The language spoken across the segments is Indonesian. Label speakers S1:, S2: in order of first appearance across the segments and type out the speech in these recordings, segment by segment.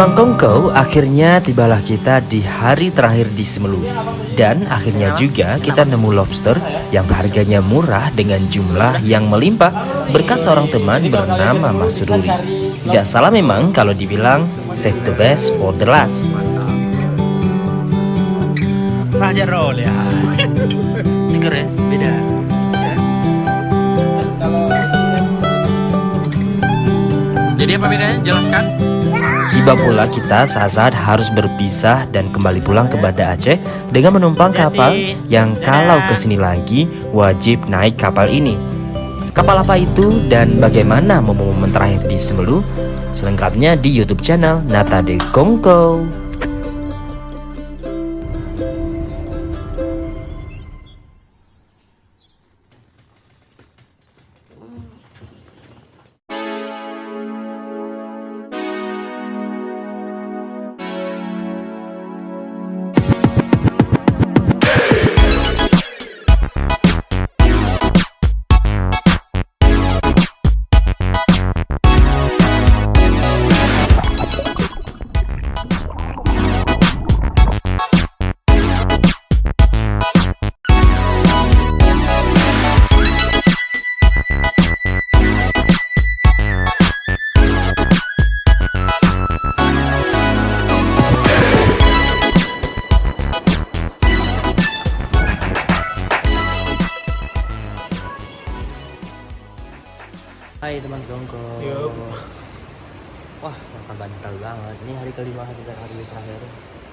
S1: Teman Kongko, akhirnya tibalah kita di hari terakhir di Semelu. Dan akhirnya juga kita nemu lobster yang harganya murah dengan jumlah yang melimpah berkat seorang teman bernama Mas Ruri. Gak salah memang kalau dibilang save the best for the last. Raja roll ya. Seger ya, beda. Jadi apa bedanya? Jelaskan. Tiba pula kita saat-saat harus berpisah dan kembali pulang ke Banda Aceh dengan menumpang kapal yang kalau kesini lagi wajib naik kapal ini. Kapal apa itu dan bagaimana momen-momen terakhir di Semelu? Selengkapnya di YouTube channel Nata de Kongko. Hai teman Kongko.
S2: Yup.
S1: Wah, makan bantal banget. Ini hari kelima kita hari terakhir.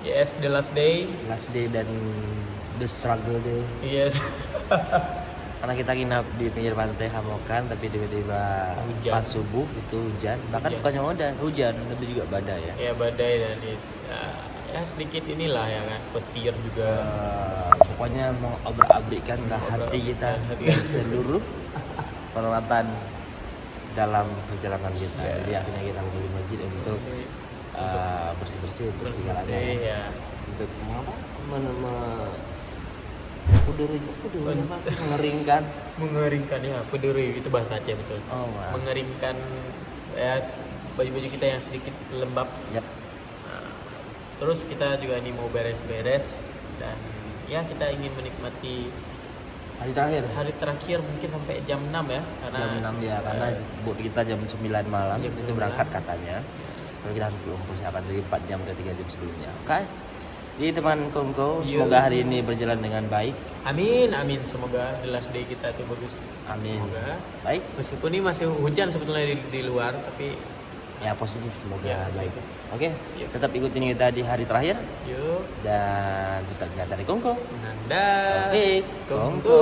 S2: Yes, the last day.
S1: Last day dan the struggle day.
S2: Yes.
S1: Karena kita nginap di pinggir pantai Hamokan, tapi tiba-tiba
S2: Hujan.
S1: pas subuh itu hujan. Bahkan
S2: Hujan.
S1: bukan cuma hujan, itu juga badai ya.
S2: Ya badai dan ya sedikit inilah ya kan, petir juga.
S1: Pokoknya mau obrak-abrikan lah hati kita
S2: Hati.
S1: dan seluruh peralatan dalam perjalanan kita.
S2: Ya.
S1: Jadi akhirnya kita kembali masjid untuk bersih-bersih untuk segalanya.
S2: Ya.
S1: Untuk apa? Mengeringkan.
S2: Mengeringkan ya, peduri itu bahasa Aceh betul.
S1: Oh, wah.
S2: Mengeringkan ya baju-baju kita yang sedikit lembab.
S1: Yap.
S2: Nah, terus kita juga nih mau beres-beres dan ya kita ingin menikmati
S1: Hari terakhir
S2: mungkin sampai jam 6 ya karena
S1: jam 6 ya, karena boat kita jam 9 malam
S2: Jam
S1: itu
S2: 9.
S1: berangkat katanya. Kalau kita harus mempersiapkan dari 4 jam ke 3 jam sebelumnya. Oke. Jadi teman Kongko,
S2: Yo.
S1: semoga hari ini berjalan dengan baik.
S2: amin, semoga the last day kita tuh bagus.
S1: Amin.
S2: Semoga.
S1: Baik.
S2: Meskipun ini masih hujan sebetulnya di luar, tapi
S1: Ya positif, semoga
S2: Ya,
S1: baik.
S2: positif.
S1: Oke,
S2: Yuk.
S1: tetap ikutin kita di hari terakhir
S2: yuk
S1: dan tetap nyata di Kongko.
S2: Nanda.
S1: Oke,
S2: Kongko.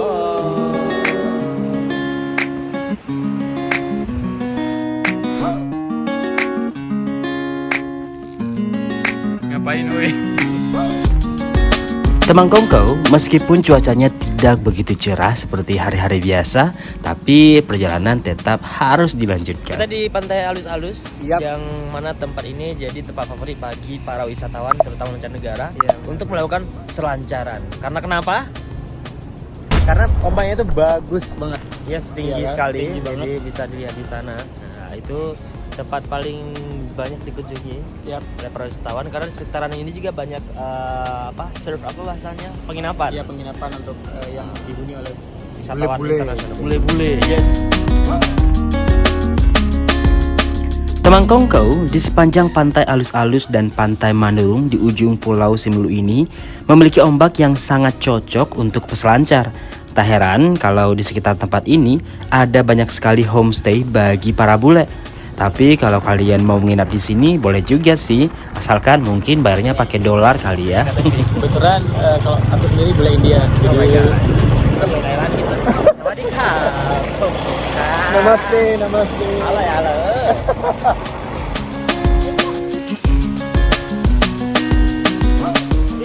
S2: Ngapain weh?
S1: Teman Kongko, meskipun cuacanya tidak begitu cerah seperti hari-hari biasa, tapi perjalanan tetap harus dilanjutkan. Kita di pantai alus-alus,
S3: Yap.
S1: yang mana tempat ini jadi tempat favorit bagi para wisatawan, terutama mancanegara,
S3: Iya.
S1: untuk melakukan selancaran. Karena kenapa?
S3: Karena ombaknya itu bagus banget.
S1: Ya tinggi
S3: Iya kan?
S1: sekali,
S3: Tinggi
S1: jadi
S3: banget.
S1: bisa dilihat di sana. Nah, itu tempat paling banyak dikunjungi oleh para wisatawan karena di sekitaran ini juga banyak surf apa bahasanya, penginapan.
S3: Ya penginapan untuk yang dihuni oleh
S1: Wisatawan
S3: bule-bule.
S1: internasional. Bule-bule, yes. Teman Kongko, di sepanjang pantai alus-alus dan pantai Manurung di ujung pulau Semelu ini memiliki ombak yang sangat cocok untuk peselancar. Tak heran kalau di sekitar tempat ini ada banyak sekali homestay bagi para bule. Tapi kalau kalian mau menginap di sini boleh juga sih, asalkan mungkin bayarnya pakai dolar kali ya.
S3: Kebetulan kalau aku sendiri bule India. Jadi namaste, namaste.
S1: Halo ya, halo.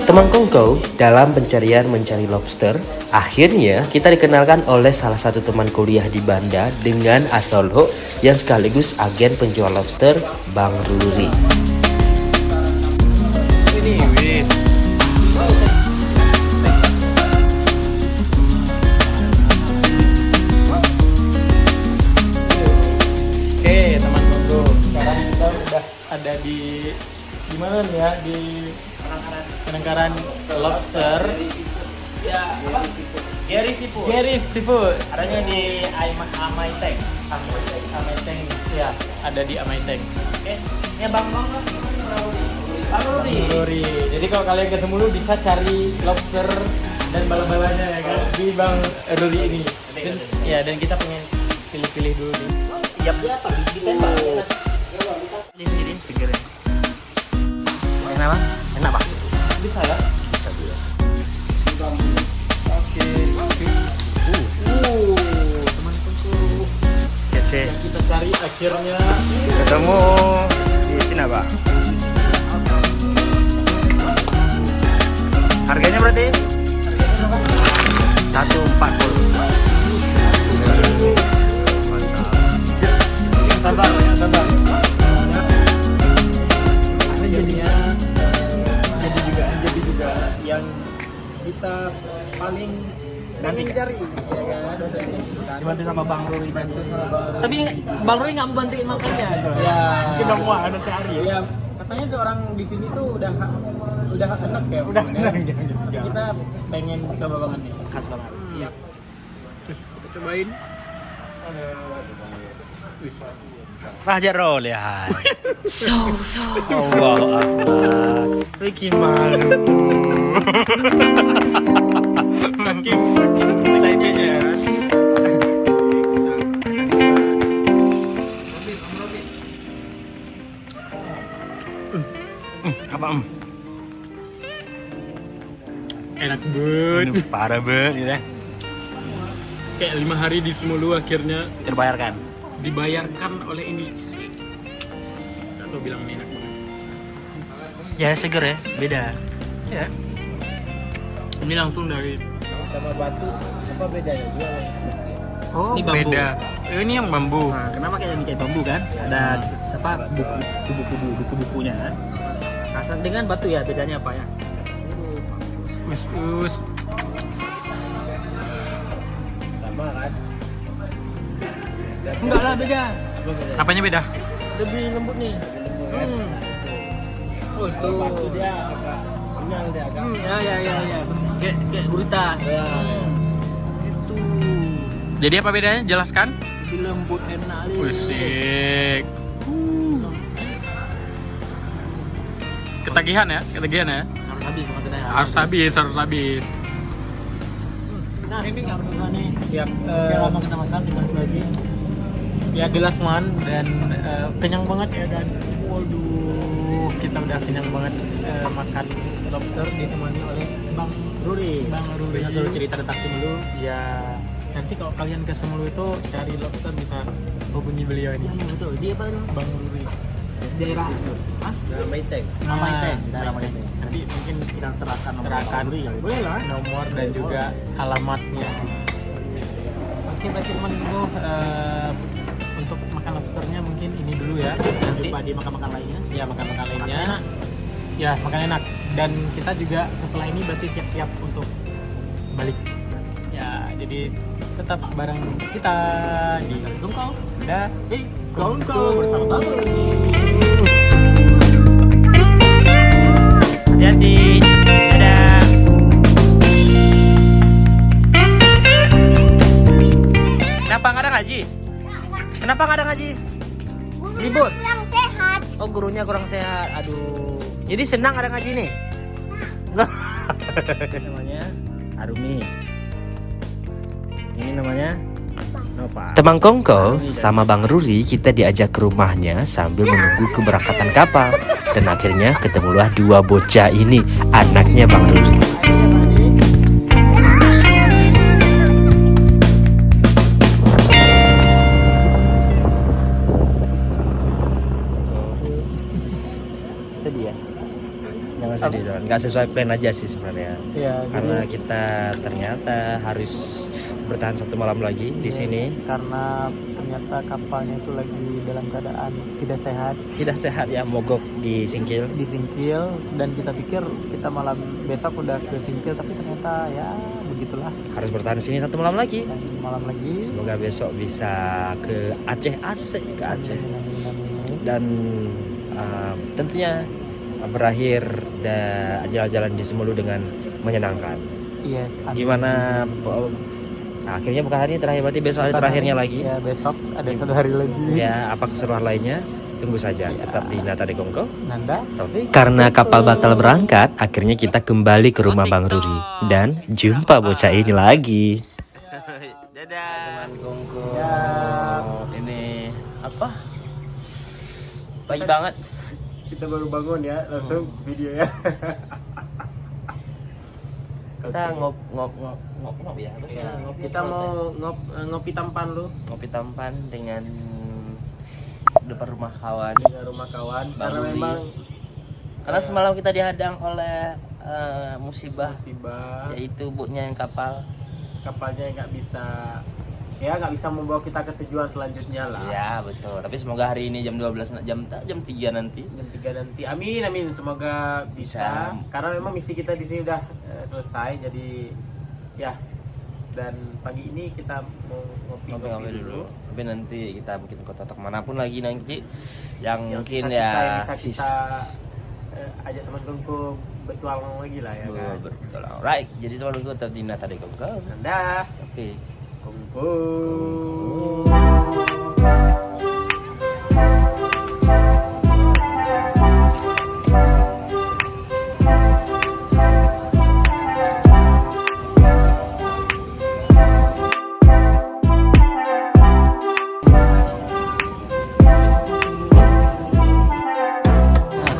S1: Teman Kongko, dalam pencarian mencari lobster, akhirnya kita dikenalkan oleh salah satu teman kuliah di Banda dengan Asolho yang sekaligus agen penjual lobster, Bang Ruri.
S2: Ini wih. Oke teman Kongko, sekarang kita udah ada di
S3: di mana nih ya, di Penangkaran Lobster.
S2: Ya, apa? Gary Seafood.
S3: Gary Seafood.
S2: Adanya di Amai Tank.
S3: Amai Tank. Ya, ada di Amai Tank.
S2: Oke. Ya Bang Bang
S3: Ruri. Jadi kalau kalian ke Semulu bisa cari lobster dan bala-balanya ya kan di Bang Ruri ini. Dan, ya, dan kita pengen pilih-pilih dulu nih.
S2: Iya, ditembak.
S1: Ini seger. Enak bang? Enak bang?
S3: Bisa ya?
S1: Bisa dulu.
S3: Oke. Teman-temanku.
S1: Kece.
S3: Yang kita cari akhirnya
S1: Ketemu di sini bang. Harganya berarti? 140.
S3: sabar ya, sabar. Ini jadinya jadi juga yang kita paling nanti cari ya kan. Dibantu sama Bang Ruri, bantu sama Bang Ruri.
S2: Tapi Bang Roy nggak mau bantuin makannya.
S3: Ya,
S2: Kita mau ada cari.
S3: ya katanya seorang di sini tuh udah enak ya.
S2: Udah
S3: makannya.
S2: enak, gitu.
S3: Tapi kita pengen coba banget nih.
S2: Khas banget.
S3: Iya. Kita cobain.
S1: Raja roll ya. Allah Akbar. Wih malu.
S3: Saking excitednya ya.
S1: Apa
S3: Enak banget.
S1: Parah banget gitu ya.
S3: Kayak 5 hari di Semulu akhirnya
S1: Terbayarkan.
S3: dibayarkan oleh ini. Gak tau bilang ini enak banget.
S1: Ya seger ya, beda. Ya.
S3: Ini langsung dari
S4: Sama batu apa bedanya juga?
S1: Oh,
S2: Ini bambu.
S3: beda. Ini yang bambu.
S2: Nah, kenapa kayak bambu kan? Ada apa buku-bukunya kan? Nah, dengan batu ya bedanya apa ya?
S3: Us.
S4: Sama kan?
S3: Enggak lah, beda.
S4: Apa bedanya?
S3: Apanya beda?
S2: Lebih lembut nih.
S4: Kan?
S2: Oh itu.
S4: Kalau batu dia agak kenyal dia agak.
S2: Ya. Kayak gurita.
S4: Ya.
S2: Itu.
S3: Jadi apa bedanya? Jelaskan.
S2: Lebih lembut enak nih.
S3: Usik. Ketagihan ya?
S2: Harus habis makan kita.
S3: Harus habis.
S2: Nah, ini nggak pernah nih.
S3: Ya,
S2: Udah lama kita makan, kita lagi.
S3: ya gelas man dan kenyang banget ya dan waduh kita udah kenyang banget makan lobster ditemani oleh Bang
S2: Ruri.
S3: Ruri.
S2: Kita suruh cerita tentang Semulu.
S3: Ya nanti kalau kalian ke Semulu itu cari lobster bisa hubungi beliau ini.
S2: Iya betul. Dia apa namanya?
S3: Bang Ruri.
S2: Daerah. Hah?
S4: Ramai tank.
S2: Ramai Tank. Daerah Ramai Tank.
S3: Nanti mungkin
S2: Kita terakan nomor
S3: Terakan.
S2: Bang Ruri kali. Boleh lah.
S3: nomor dan juga alamatnya. Oke berarti teman-teman untuk makan lobsternya mungkin ini dulu ya. Nanti
S2: Jumpa di makan-makan lainnya.
S3: ya makan-makan lainnya.
S2: Makan enak.
S3: Ya makan enak. Dan kita juga setelah ini berarti siap-siap untuk balik. Ya jadi tetap bareng kita di
S2: Tungkau.
S3: Dah.
S2: Kongko bersama Bang Ruri.
S1: Hati-hati. Dadah. Kenapa nggak ada ngaji? Kenapa nggak ada ngaji? Libur.
S5: Kurang sehat.
S1: Oh gurunya kurang sehat. Aduh. Jadi senang ada ngaji nih. Namanya Arumi. Ini namanya Nopal. Teman Kongko sama Bang Ruri kita diajak ke rumahnya sambil menunggu keberangkatan kapal. Dan akhirnya ketemulah dua bocah ini, anaknya Bang Ruri. Sedih ya? Jangan sedih, Zon. Nggak sesuai plan aja sih sebenarnya.
S3: Ya,
S1: Karena kita ternyata harus bertahan satu malam lagi di sini.
S3: karena ternyata kapalnya itu lagi dalam keadaan tidak sehat,
S1: Tidak sehat ya, mogok di Singkil.
S3: disingkil, dan kita pikir kita malam besok udah ke Singkil tapi ternyata ya begitulah.
S1: Harus bertahan di sini satu malam lagi.
S3: Dan malam lagi
S1: Semoga besok bisa ke Aceh, asik ke Aceh. Dan tentunya berakhir jalan-jalan di Semelu dengan menyenangkan.
S3: Yes.
S1: Gimana? Nah, akhirnya bukan hari ini terakhir, berarti besok hari terakhirnya lagi.
S3: Ya, besok ada 1 hari lagi.
S1: Ya, apa keseruan lainnya? Tunggu saja. Tetap di Nata de Kongko.
S3: Nanda.
S1: Taufik. Karena kapal batal berangkat, akhirnya kita kembali ke rumah Bang Ruri dan jumpa bocah ini lagi. Dadah. Teman Kongko. Ini apa? Pagi banget.
S4: Kita baru bangun ya, langsung video ya.
S1: Kita ngop ya.
S2: Kita mau ngopi tampan lu.
S1: Ngopi tampan dengan depan rumah kawan.
S4: Di rumah kawan.
S1: Bang
S4: Karena
S1: Rudi.
S4: memang
S1: Karena semalam kita dihadang oleh musibah,
S4: tiba
S1: yaitu botnya yang
S4: kapalnya nggak bisa membawa kita ke tujuan selanjutnya lah.
S1: Ya betul. Tapi semoga hari ini jam 12 jam 3 nanti.
S4: Jam 3 nanti. Amin, semoga bisa. Karena memang misi kita di sini udah selesai. Jadi ya. Dan pagi ini kita mau ngopi dulu.
S1: Tapi nanti kita mungkin kota atau kemanapun lagi nanti yang mungkin
S4: sisa-sisa
S1: ya
S4: yang bisa kita ajak teman-temanku bertualang lagi lah ya kan.
S1: betul. Alright. Jadi teman-teman tetap di Nata de Kongko.
S4: Dah.
S1: Tapi
S4: Kongko.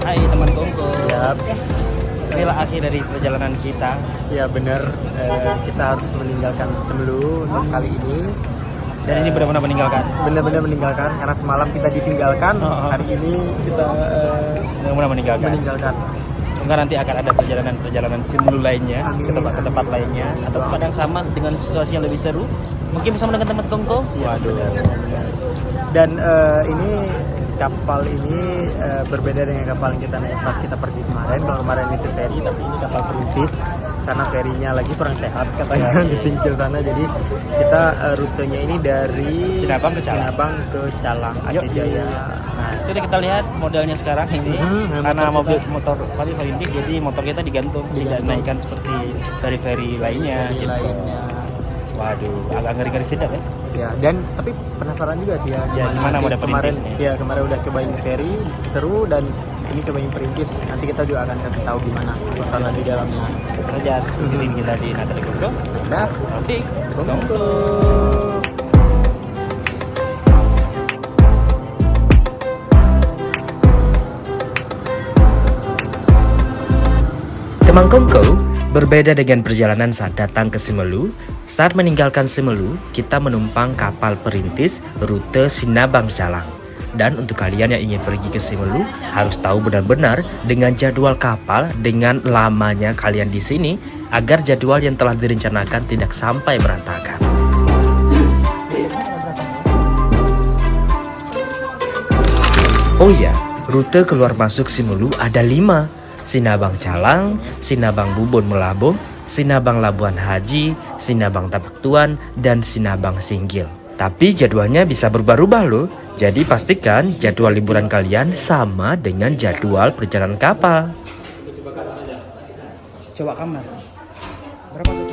S1: hai teman Kongko. Inilah akhir dari perjalanan kita.
S3: Ya benar, kita harus meninggalkan Semelu untuk kali ini.
S1: Dan ini benar-benar meninggalkan.
S3: Benar-benar meninggalkan karena semalam kita ditinggalkan. Hari ini kita
S1: Benar-benar meninggalkan. Semoga nanti akan ada perjalanan Semelu lainnya.
S3: Amin.
S1: ke tempat lainnya atau tempat yang sama dengan situasi yang lebih seru. Mungkin bersama dengan teman Kongko.
S3: Waduh. Dan ini kapal ini berbeda dengan kapal yang kita naik pas kita pergi kemarin. Kalau kemarin itu ferry, tapi ini kapal perintis karena ferinya lagi kurang sehat katanya di Singkil sana. Jadi kita rutenya ini dari
S1: Sinabang ke Calang.
S3: ke Calang
S1: Yuk.
S3: Aceh Jaya. Nah,
S1: Jadi kita lihat modelnya sekarang ini karena motor perintis, jadi motor kita digantung, tidak naikkan seperti dari ferry lainnya.
S3: dari
S1: gitu.
S3: lainnya.
S1: Waduh, agak ngeri-ngeri sedap ya.
S3: Ya, dan tapi penasaran juga sih ya
S1: gimana
S3: nanti
S1: mode
S3: kemarin.
S1: perintis nih?
S3: Ya, kemarin udah cobain ferry, seru, dan ini cobain perintis. Nanti kita juga akan kasih tahu gimana suasana di dalamnya.
S1: Saja ikutin kita di Nata de Kongko.
S3: Dah.
S1: Taufik, Kongko. Teman Kongko, berbeda dengan perjalanan saat datang ke Semelu, saat meninggalkan Semelu, kita menumpang kapal perintis rute Sinabang Calang. Dan untuk kalian yang ingin pergi ke Semelu, harus tahu benar-benar dengan jadwal kapal, dengan lamanya kalian di sini, agar jadwal yang telah direncanakan tidak sampai berantakan. Oh iya, rute keluar masuk Semelu ada 5. Sinabang Calang, Sinabang Bubon Melabo, Sinabang Labuan Haji, Sinabang Tapak Tuan, dan Sinabang Singgil. Tapi jadwalnya bisa berubah-ubah loh. Jadi pastikan jadwal liburan kalian sama dengan jadwal perjalanan kapal.
S3: Coba kamar. Berapa sih?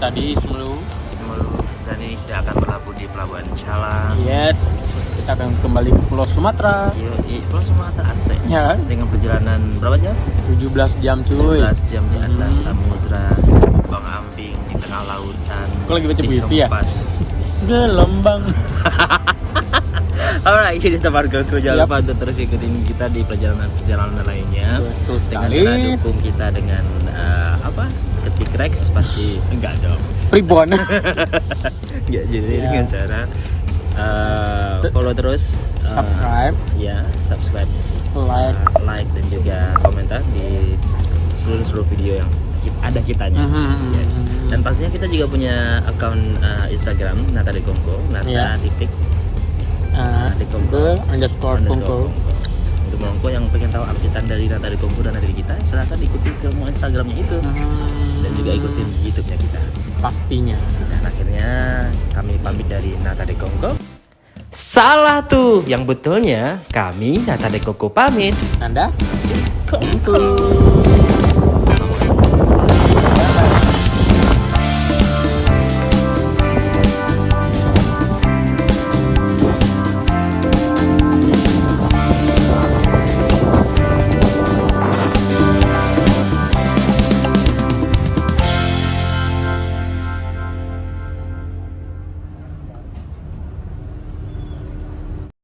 S4: kita di Semelu.
S1: Dan ini sudah akan berlabuh di Pelabuhan Calang.
S4: Yes, kita akan kembali ke Pulau Sumatera.
S1: Iya, Pulau Sumatera asik.
S4: Ya kan?
S1: Dengan perjalanan berapa jam?
S4: 17 jam cuy.
S1: 17 jam di atas samudra, bang ambing di tengah lautan.
S4: Kok lagi baca puisi ya?
S1: Dikemas.
S4: Gelombang.
S1: Alright, jadi teman Koko jangan
S4: Yap.
S1: lupa untuk terus ikutin kita di perjalanan lainnya.
S4: Betul
S1: Dengan
S4: sekali.
S1: cara dukung kita dengan apa? Ketik Rex pasti enggak dong.
S4: Pribon.
S1: Enggak, jadi
S4: Ya.
S1: dengan cara follow terus,
S4: Subscribe,
S1: ya, subscribe,
S4: like.
S1: like dan juga komentar di seluruh video yang ada kitanya.
S4: Mhm.
S1: Yes. Dan pastinya kita juga punya akun Instagram Nata de Kongko, Nata
S4: Iya.
S1: titik
S4: Di Kongko _Kongko.
S1: Kongko. Untuk Mongko yang pengen tahu updatean dari Nata de Kongko dan dari kita, silahkan ikuti semua Instagramnya itu dan juga ikutin YouTube-nya kita.
S4: Pastinya.
S1: Dan akhirnya kami pamit dari Nata de Kongko. Salah tuh, yang betulnya kami Nata de Kongko pamit.
S4: Anda?
S1: Kongko.